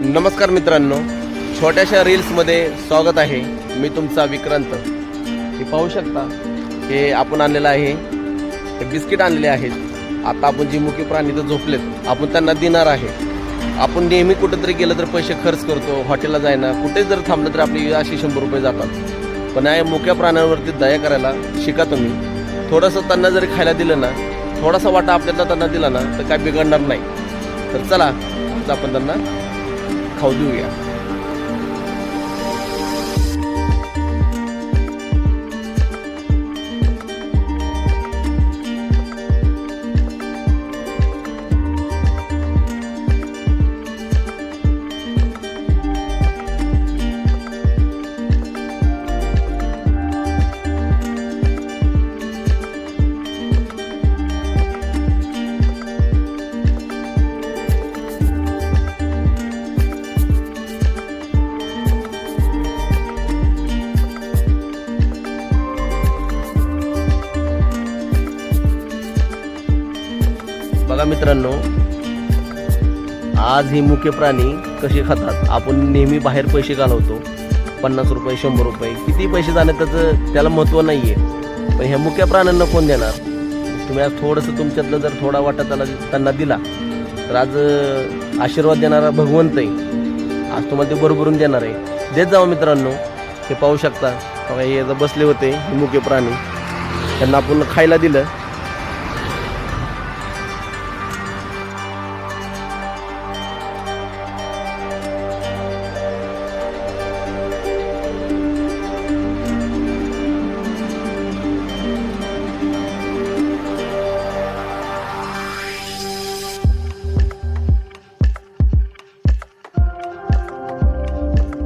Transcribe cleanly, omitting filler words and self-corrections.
नमस्कार मित्रांनो, छोट्याशा रील्समध्ये स्वागत आहे. मी तुमचा विक्रांत. हे पाहू शकता, हे आपण आणलेलं आहे, हे बिस्किट आणलेले आहेत. आता आपण जी मुकी प्राणी तर झोपलेत, आपण त्यांना देणार आहे. आपण नेहमी कुठेतरी गेलं तर पैसे खर्च करतो, हॉटेलला जायना, कुठे जर थांबलं तर आपली अशी 100 रुपये जातात. पण या मुक्या प्राण्यांवरती दया करायला शिका तुम्ही. थोडंसं त्यांना जरी खायला दिलं ना, थोडासा वाटा आपल्याला त्यांना दिला ना, तर काय बिघडणार नाही. तर चला आपण त्यांना खाऊ देऊया. बघा मित्रांनो, आज ही मुके प्राणी कसे खातात. आपण नेहमी बाहेर पैसे घालवतो, 50 रुपये 100 रुपये किती पैसे जाणे त्याला महत्त्व नाही आहे. पण ह्या मुक्या प्राण्यांना कोण देणार. तुम्ही आज थोडंसं तुमच्यातलं जर थोडा वाटा त्यांना दिला तर आज आशीर्वाद देणारा भगवंत आहे. आज तुम्हाला ते भरभरून देणार आहे. देत जावं मित्रांनो. हे पाहू शकता, हे बसले होते हे मुके प्राणी, त्यांना आपण खायला दिलं